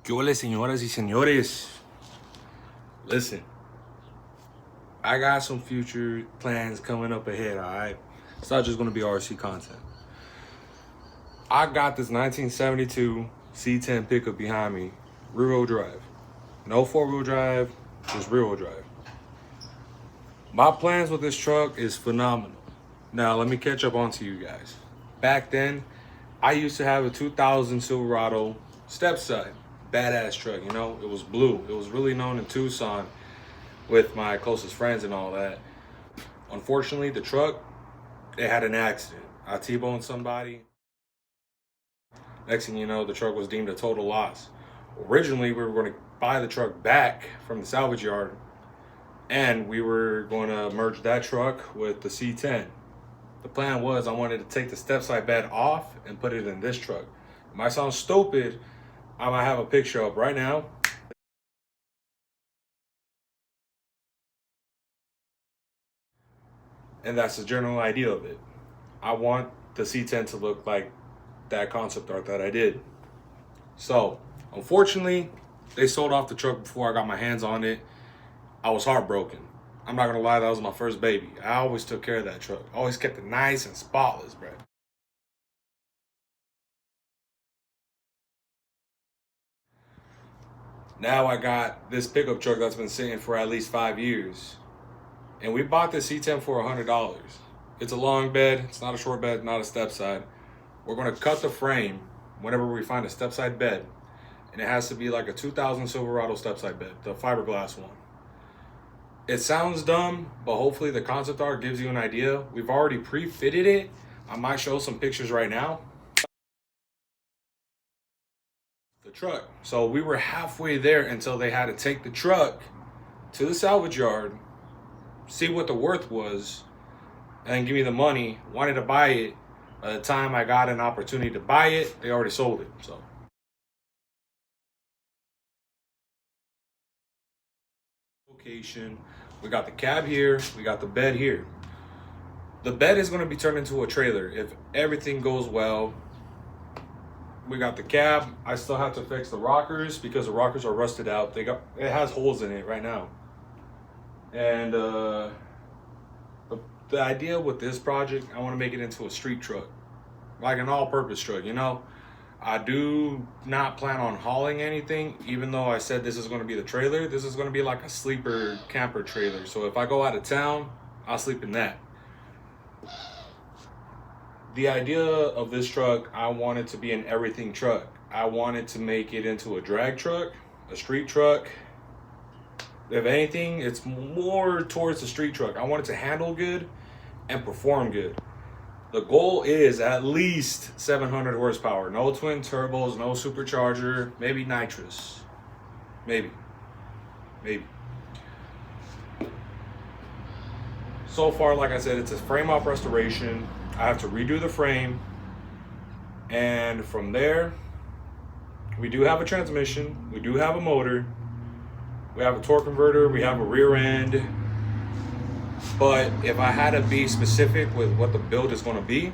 ¿Qué ole, señoras y señores? Listen, I got some future plans coming up ahead, all right? It's not just going to be RC content. I got this 1972 C-10 pickup behind me, rear-wheel drive. No four-wheel drive, just rear-wheel drive. My plans with this truck is phenomenal. Now, let me catch up onto you guys. Back then, I used to have a 2000 Silverado step side. Badass truck, you know? It was blue. It was really known in Tucson with my closest friends and all that. Unfortunately, the truck, it had an accident. I T-boned somebody. Next thing you know, the truck was deemed a total loss. Originally, we were going to buy the truck back from the salvage yard, and we were going to merge that truck with the C-10. The plan was I wanted to take the step side bed off and put it in this truck. It might sound stupid. I might have a picture up right now. And that's the general idea of it. I want the C-10 to look like that concept art that I did. So, unfortunately, they sold off the truck before I got my hands on it. I was heartbroken. I'm not gonna lie, that was my first baby. I always took care of that truck. Always kept it nice and spotless, bro. Now I got this pickup truck that's been sitting for at least 5 years. And we bought this C-10 for $100. It's a long bed, it's not a short bed, not a step side. We're gonna cut the frame whenever we find a step side bed. And it has to be like a 2000 Silverado step side bed, the fiberglass one. It sounds dumb, but hopefully the concept art gives you an idea. We've already pre-fitted it. I might show some pictures right now. The truck. So we were halfway there until they had to take the truck to the salvage yard, see what the worth was, and give me the money. Wanted to buy it. By the time I got an opportunity to buy it, they already sold it. So location. We got the cab here. We got the bed here. The bed is going to be turned into a trailer if everything goes well. We got the cab. I still have to fix the rockers because the rockers are rusted out. It has holes in it right now. And the idea with this project, I want to make it into a street truck, like an all-purpose truck, you know? I do not plan on hauling anything, even though I said this is going to be the trailer. This is going to be like a sleeper camper trailer. So if I go out of town, I'll sleep in that. The idea of this truck, I want it to be an everything truck. I wanted to make it into a drag truck, a street truck. If anything, it's more towards the street truck. I want it to handle good and perform good. The goal is at least 700 horsepower. No twin turbos, no supercharger, maybe nitrous. Maybe. So far, like I said, it's a frame off restoration. I have to redo the frame. And from there, we do have a transmission. We do have a motor. We have a torque converter. We have a rear end. But if I had to be specific with what the build is going to be,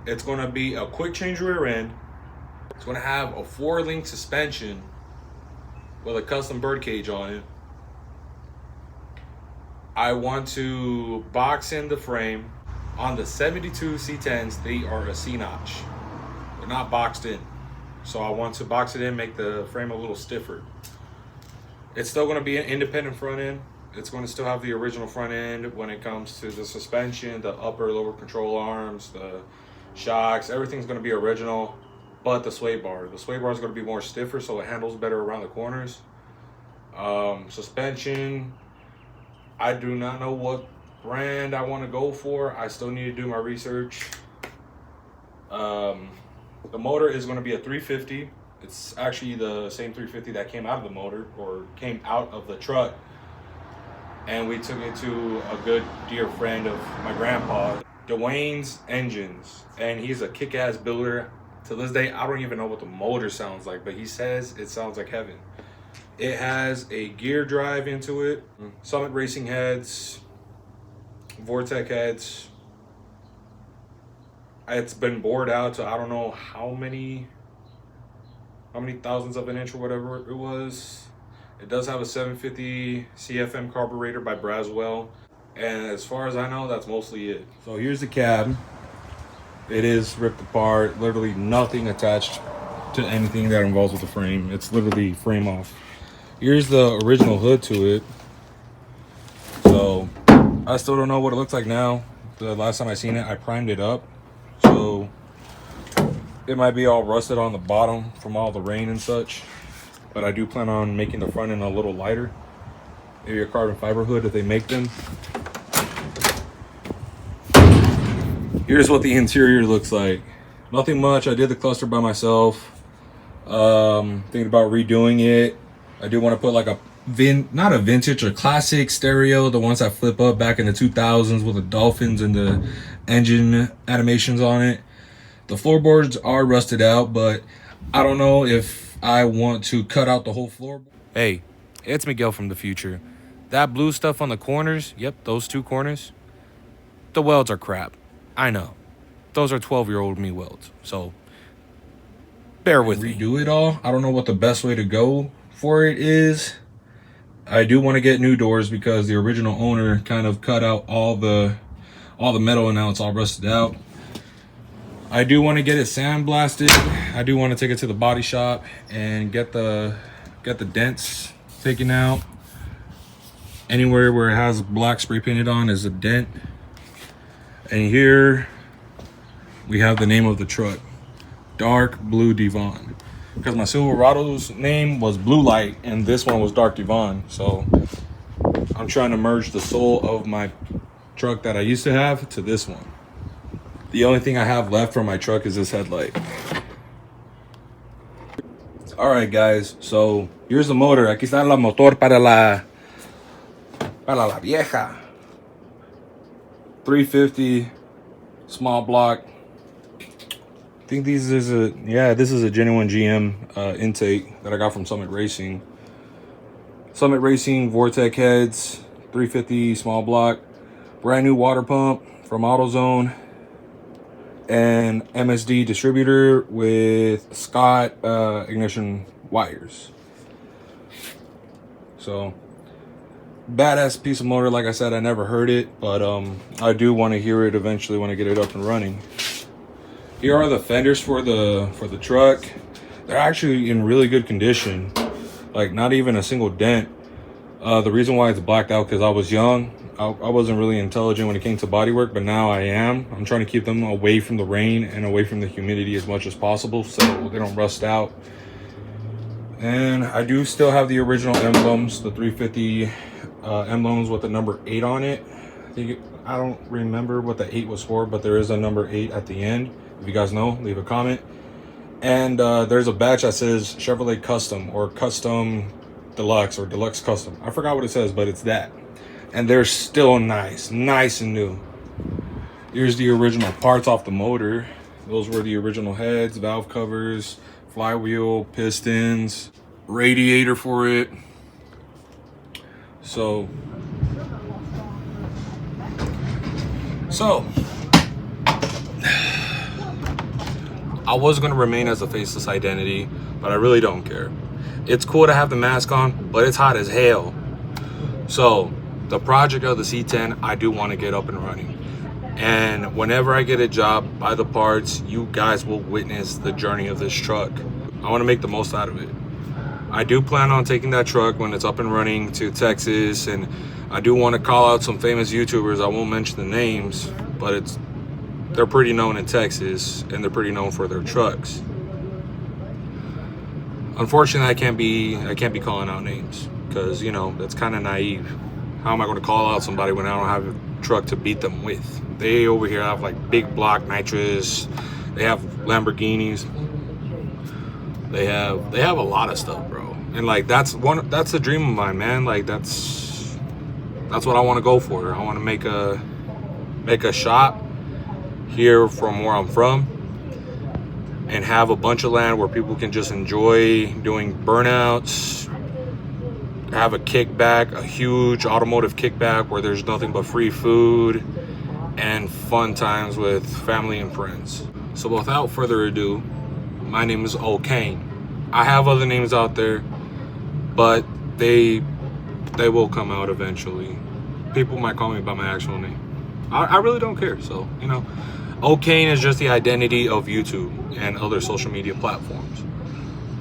it's going to be a quick change rear end. It's going to have a 4-link suspension with a custom bird cage on it. I want to box in the frame. On the 72 C10s, they are a C-notch. They're not boxed in. So I want to box it in, make the frame a little stiffer. It's still going to be an independent front end. It's going to still have the original front end when it comes to the suspension, the upper, lower control arms, the shocks. Everything's going to be original, but the sway bar. The sway bar is going to be more stiffer, so it handles better around the corners. Suspension, I do not know what brand I want to go for. I still need to do my research. The motor is going to be a 350. It's actually the same 350 that came out of the motor, or came out of the truck. And we took it to a good dear friend of my grandpa, Dwayne's Engines. And he's a kick-ass builder. To this day, I don't even know what the motor sounds like, but he says it sounds like heaven. It has a gear drive into it, Summit racing heads, Vortec heads. It's been bored out to I don't know how many how many thousandths of an inch or whatever it was. It does have a 750 CFM carburetor by Braswell. And as far as I know, that's mostly it. So here's the cab. It is ripped apart, literally nothing attached to anything that involves with the frame. It's literally frame off. Here's the original hood to it. So I still don't know what it looks like now. The last time I seen it, I primed it up. So it might be all rusted on the bottom from all the rain and such. But I do plan on making the front end a little lighter. Maybe a carbon fiber hood if they make them. Here's what the interior looks like. Nothing much. I did the cluster by myself. Thinking about redoing it. I do want to put like a not a vintage, a classic stereo, the ones that flip up back in the 2000s with the dolphins and the engine animations on it. The floorboards are rusted out, but I don't know if I want to cut out the whole floorboard. Hey, it's Miguel from the future. That blue stuff on the corners, yep, those two corners, the welds are crap. I know. Those are 12-year-old me welds, so bear with me. Redo it all. I don't know what the best way to go for it is. I do want to get new doors because the original owner kind of cut out all the metal and now it's all rusted out. I do want to get it sandblasted. I do want to take it to the body shop and get the dents taken out. Anywhere where it has black spray painted on is a dent. And here we have the name of the truck, Dark Blue Devon. Because my Silverado's name was Blue Light and this one was Dark Devon. So I'm trying to merge the soul of my truck that I used to have to this one. The only thing I have left from my truck is this headlight. All right, guys. So here's the motor. Aquí está la motor para la vieja. 350 small block. I think this is a genuine GM intake that I got from Summit Racing. Summit Racing Vortec heads, 350 small block, brand new water pump from AutoZone, and MSD distributor with Scott ignition wires. So badass piece of motor. Like I said, I never heard it, but I do want to hear it eventually when I get it up and running. Here are the fenders for the truck. They're actually in really good condition, like not even a single dent. The reason why it's blacked out because I was young. I wasn't really intelligent when it came to bodywork, but now I am. I'm trying to keep them away from the rain and away from the humidity as much as possible so they don't rust out. And I do still have the original emblems, the 350 emblems with the number 8 on it. I don't remember what the 8 was for, but there is a number 8 at the end. If you guys know, leave a comment. And there's a badge that says Chevrolet Custom or Custom Deluxe or Deluxe Custom. I forgot what it says, but it's that. And they're still nice and new. Here's the original parts off the motor. Those were the original heads, valve covers, flywheel, pistons, radiator for it. So I was going to remain as a faceless identity, but I really don't care. It's cool to have the mask on, but it's hot as hell. So the project of the C-10, I do want to get up and running. And whenever I get a job, buy the parts, you guys will witness the journey of this truck. I want to make the most out of it. I do plan on taking that truck when it's up and running to Texas, and I do want to call out some famous YouTubers. I won't mention the names, but they're pretty known in Texas and they're pretty known for their trucks. Unfortunately, I can't be calling out names because, you know, that's kind of naive. How am I going to call out somebody when I don't have a truck to beat them with? They over here have like big block nitrous. They have Lamborghinis. They have a lot of stuff, bro. And like that's a dream of mine, man. Like that's what I want to go for. I want to make a shop here from where I'm from and have a bunch of land where people can just enjoy doing burnouts, have a kickback, a huge automotive kickback where there's nothing but free food and fun times with family and friends. So without further ado, my name is O'Kane. I have other names out there, but they will come out eventually. People might call me by my actual name. I really don't care. So, you know, O'Kane is just the identity of YouTube and other social media platforms.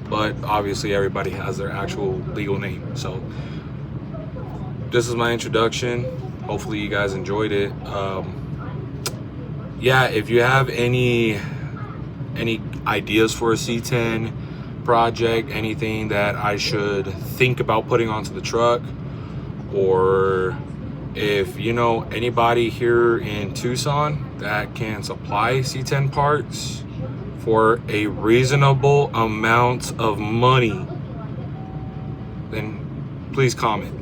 But obviously everybody has their actual legal name. So this is my introduction. Hopefully you guys enjoyed it. Yeah, if you have any ideas for a C-10 project, anything that I should think about putting onto the truck, or if you know anybody here in Tucson that can supply C-10 parts for a reasonable amount of money, then please comment.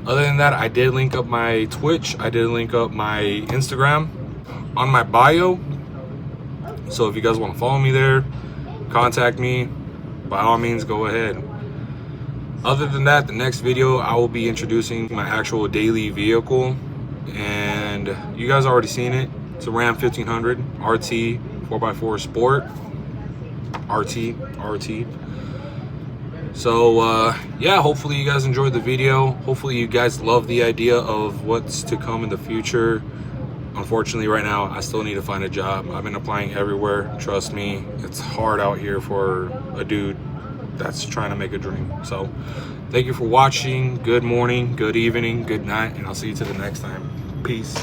Other than that, I did link up my Twitch, I did link up my Instagram on my bio. So if you guys want to follow me there, contact me, by all means, go ahead. Other than that, the next video I will be introducing my actual daily vehicle, and you guys already seen it. It's a Ram 1500 RT 4x4 Sport RT. So yeah, hopefully you guys enjoyed the video. Hopefully you guys love the idea of what's to come in the future. Unfortunately, right now, I still need to find a job. I've been applying everywhere. Trust me, it's hard out here for a dude that's trying to make a dream. So thank you for watching. Good morning, good evening, good night, and I'll see you to the next time. Peace.